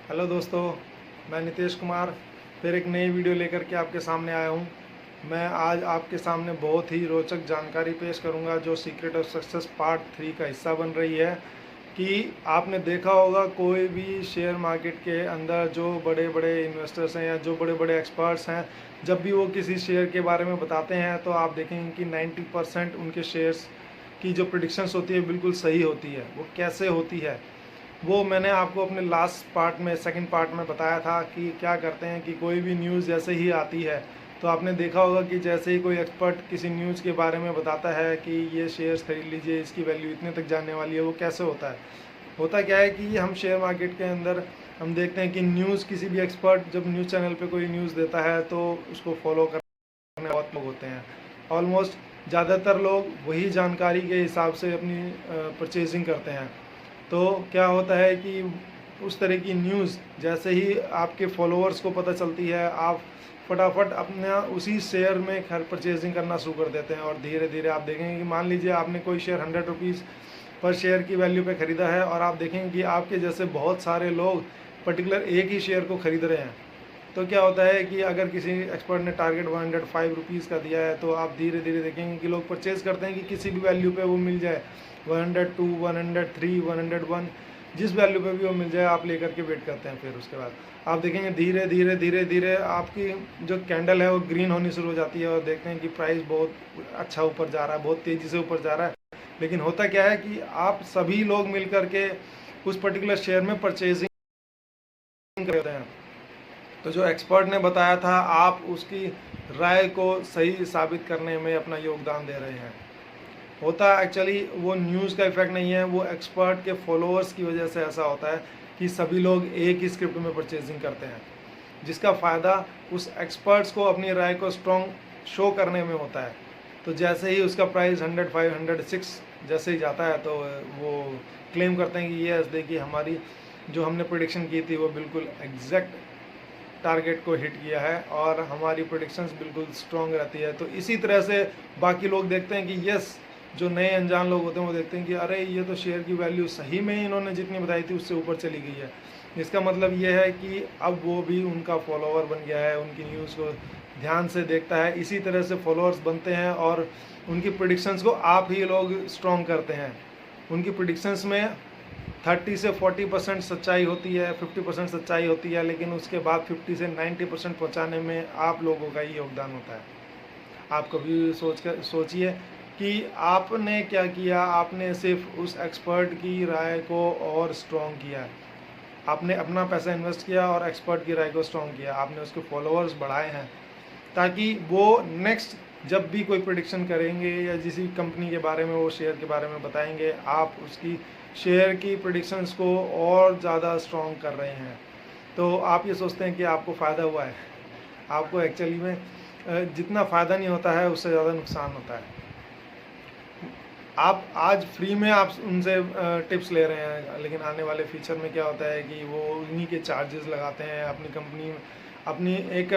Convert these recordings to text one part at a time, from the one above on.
Hello दोस्तों, मैं नितेश कुमार फिर एक नई वीडियो लेकर के आपके सामने आया हूँ। मैं आज आपके सामने बहुत ही रोचक जानकारी पेश करूँगा जो सीक्रेट ऑफ सक्सेस पार्ट 3 का हिस्सा बन रही है। कि आपने देखा होगा कोई भी शेयर मार्केट के अंदर जो बड़े बड़े इन्वेस्टर्स हैं या जो बड़े बड़े एक्सपर्ट्स हैं, जब भी वो किसी शेयर के बारे में बताते हैं तो आप देखेंगे कि 90% उनके शेयर्स की जो प्रिडिक्शंस होती है बिल्कुल सही होती है। वो कैसे होती है वो मैंने आपको अपने लास्ट पार्ट में सेकंड पार्ट में बताया था कि क्या करते हैं कि कोई भी न्यूज़ जैसे ही आती है तो आपने देखा होगा कि जैसे ही कोई एक्सपर्ट किसी न्यूज़ के बारे में बताता है कि ये शेयर्स खरीद लीजिए, इसकी वैल्यू इतने तक जाने वाली है, वो कैसे होता क्या है कि हम शेयर मार्केट के अंदर हम देखते हैं कि न्यूज़ किसी भी एक्सपर्ट जब न्यूज़ चैनल पे कोई न्यूज़ देता है तो उसको फॉलो करने बहुत लोग होते हैं। ऑलमोस्ट ज़्यादातर लोग वही जानकारी के हिसाब से अपनी परचेजिंग करते हैं। तो क्या होता है कि उस तरह की न्यूज़ जैसे ही आपके फॉलोअर्स को पता चलती है, आप फटाफट अपना उसी शेयर में खर परचेजिंग करना शुरू कर देते हैं और धीरे धीरे आप देखेंगे कि मान लीजिए आपने कोई शेयर 100 रुपीज़ पर शेयर की वैल्यू पे ख़रीदा है और आप देखेंगे कि आपके जैसे बहुत सारे लोग पर्टिकुलर एक ही शेयर को ख़रीद रहे हैं। तो क्या होता है कि अगर किसी एक्सपर्ट ने टारगेट 105 रुपीज़ का दिया है तो आप धीरे धीरे देखेंगे कि लोग परचेज़ करते हैं कि किसी भी वैल्यू पे वो मिल जाए, 102, 103, 101, जिस वैल्यू पे भी वो मिल जाए आप लेकर के वेट करते हैं। फिर उसके बाद आप देखेंगे धीरे धीरे धीरे धीरे आपकी जो कैंडल है वो ग्रीन होनी शुरू हो जाती है और देखते हैं कि प्राइस बहुत अच्छा ऊपर जा रहा है, बहुत तेज़ी से ऊपर जा रहा है। लेकिन होता क्या है कि आप सभी लोग मिल करके उस पर्टिकुलर शेयर में परचेजिंग करते हैं। तो जो एक्सपर्ट ने बताया था आप उसकी राय को सही साबित करने में अपना योगदान दे रहे हैं। होता एक्चुअली वो न्यूज़ का इफेक्ट नहीं है, वो एक्सपर्ट के फॉलोअर्स की वजह से ऐसा होता है कि सभी लोग एक ही स्क्रिप्ट में परचेजिंग करते हैं, जिसका फ़ायदा उस एक्सपर्ट्स को अपनी राय को स्ट्रॉन्ग शो करने में होता है। तो जैसे ही उसका प्राइस 105, 106 जैसे ही जाता है तो वो क्लेम करते हैं कि ये देखिए हमारी जो हमने प्रेडिक्शन की थी वो बिल्कुल एग्जैक्ट टारगेट को हिट किया है और हमारी प्रेडिक्शंस बिल्कुल स्ट्रॉन्ग रहती है। तो इसी तरह से बाकी लोग देखते हैं कि यस, जो नए अनजान लोग होते हैं वो देखते हैं कि अरे ये तो शेयर की वैल्यू सही में इन्होंने जितनी बताई थी उससे ऊपर चली गई है। इसका मतलब ये है कि अब वो भी उनका फॉलोअर बन गया है, उनकी न्यूज़ को ध्यान से देखता है। इसी तरह से फॉलोअर्स बनते हैं और उनकी प्रेडिक्शंस को आप ही लोग स्ट्रॉन्ग करते हैं। उनकी प्रेडिक्शंस में 30 से 40% सच्चाई होती है, 50% सच्चाई होती है, लेकिन उसके बाद 50 से 90% पहुँचाने में आप लोगों का ही योगदान होता है। आप कभी सोचिए कि आपने क्या किया, आपने सिर्फ उस एक्सपर्ट की राय को और स्ट्रॉन्ग किया। आपने अपना पैसा इन्वेस्ट किया और एक्सपर्ट की राय को स्ट्रॉन्ग किया, आपने उसके फॉलोअर्स बढ़ाए हैं ताकि वो नेक्स्ट जब भी कोई प्रेडिक्शन करेंगे या जिस कंपनी के बारे में वो शेयर के बारे में बताएंगे, आप उसकी शेयर की प्रेडिक्शंस को और ज़्यादा स्ट्रॉन्ग कर रहे हैं। तो आप ये सोचते हैं कि आपको फ़ायदा हुआ है, आपको एक्चुअली में जितना फ़ायदा नहीं होता है उससे ज़्यादा नुकसान होता है। आप आज फ्री में आप उनसे टिप्स ले रहे हैं, लेकिन आने वाले फ्यूचर में क्या होता है कि वो उन्हीं के चार्जेस लगाते हैं। अपनी एक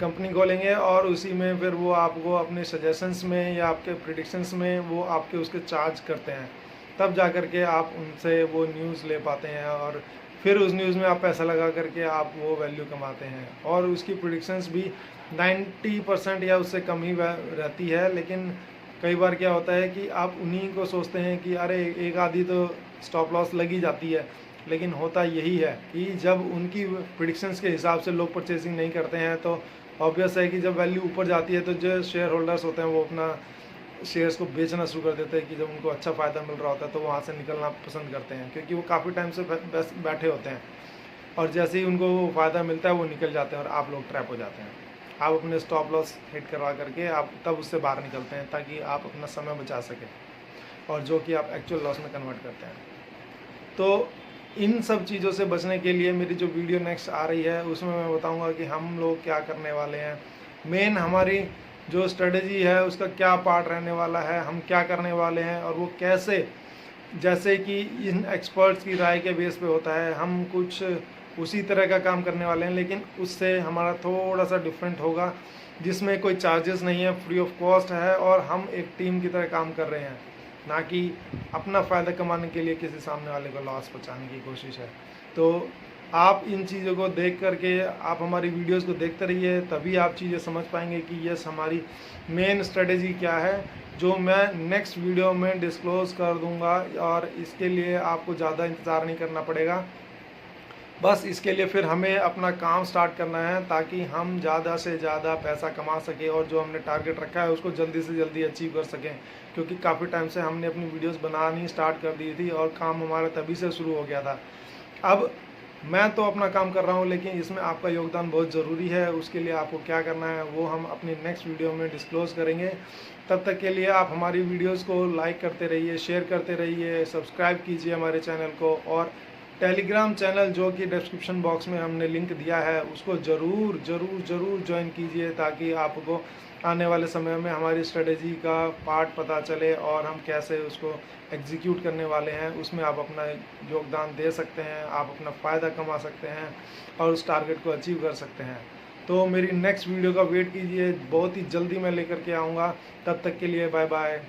कंपनी खोलेंगे और उसी में फिर वो आपको अपने सजेशंस में या आपके प्रिडिक्शंस में वो आपके उसके चार्ज करते हैं, तब जा कर के आप उनसे वो न्यूज़ ले पाते हैं और फिर उस न्यूज़ में आप पैसा लगा करके आप वो वैल्यू कमाते हैं। और उसकी प्रिडिक्शंस भी 90% या उससे कम ही रहती है। लेकिन कई बार क्या होता है कि आप उन्हीं को सोचते हैं कि अरे एक आधी तो स्टॉप लॉस लगी जाती है, लेकिन होता यही है कि जब उनकी प्रिडिक्शंस के हिसाब से लोग परचेजिंग नहीं करते हैं तो ऑब्वियस है कि जब वैल्यू ऊपर जाती है तो जो शेयर होल्डर्स होते हैं वो अपना शेयर्स को बेचना शुरू कर देते हैं कि जब उनको अच्छा फ़ायदा मिल रहा होता है तो वहाँ से निकलना पसंद करते हैं, क्योंकि वो काफ़ी टाइम से बैठे होते हैं और जैसे ही उनको फ़ायदा मिलता है वो निकल जाते हैं और आप लोग ट्रैप हो जाते हैं। आप अपने स्टॉप लॉस हिट करवा करके आप तब उससे बाहर निकलते हैं ताकि आप अपना समय बचा सकें और जो कि आप एक्चुअल लॉस में कन्वर्ट करते हैं। तो इन सब चीज़ों से बचने के लिए मेरी जो वीडियो नेक्स्ट आ रही है उसमें मैं बताऊंगा कि हम लोग क्या करने वाले हैं, मेन हमारी जो स्ट्रेटजी है उसका क्या पार्ट रहने वाला है, हम क्या करने वाले हैं और वो कैसे, जैसे कि इन एक्सपर्ट्स की राय के बेस पे होता है, हम कुछ उसी तरह का काम करने वाले हैं लेकिन उससे हमारा थोड़ा सा डिफरेंट होगा, जिसमें कोई चार्जेस नहीं है, फ्री ऑफ कॉस्ट है और हम एक टीम की तरह काम कर रहे हैं, ना कि अपना फ़ायदा कमाने के लिए किसी सामने वाले को लॉस पहुंचाने की कोशिश है। तो आप इन चीज़ों को देख करके आप हमारी वीडियोस को देखते रहिए, तभी आप चीज़ें समझ पाएंगे कि यस हमारी मेन स्ट्रेटेजी क्या है, जो मैं नेक्स्ट वीडियो में डिस्क्लोज़ कर दूंगा। और इसके लिए आपको ज़्यादा इंतज़ार नहीं करना पड़ेगा, बस इसके लिए फिर हमें अपना काम स्टार्ट करना है ताकि हम ज़्यादा से ज़्यादा पैसा कमा सकें और जो हमने टारगेट रखा है उसको जल्दी से जल्दी अचीव कर सकें। क्योंकि काफ़ी टाइम से हमने अपनी वीडियोस बनानी स्टार्ट कर दी थी और काम हमारा तभी से शुरू हो गया था। अब मैं तो अपना काम कर रहा हूँ, लेकिन इसमें आपका योगदान बहुत ज़रूरी है। उसके लिए आपको क्या करना है वो हम अपनी नेक्स्ट वीडियो में डिस्क्लोज़ करेंगे। तब तक के लिए आप हमारी वीडियोस को लाइक करते रहिए, शेयर करते रहिए, सब्सक्राइब कीजिए हमारे चैनल को, और टेलीग्राम चैनल जो कि डिस्क्रिप्शन बॉक्स में हमने लिंक दिया है उसको ज़रूर ज़रूर ज़रूर ज्वाइन कीजिए, ताकि आपको आने वाले समय में हमारी स्ट्रेटेजी का पार्ट पता चले और हम कैसे उसको एग्जीक्यूट करने वाले हैं। उसमें आप अपना योगदान दे सकते हैं, आप अपना फ़ायदा कमा सकते हैं और उस टारगेट को अचीव कर सकते हैं। तो मेरी नेक्स्ट वीडियो का वेट कीजिए, बहुत ही जल्दी मैं लेकर के आऊँगा। तब तक के लिए बाय बाय।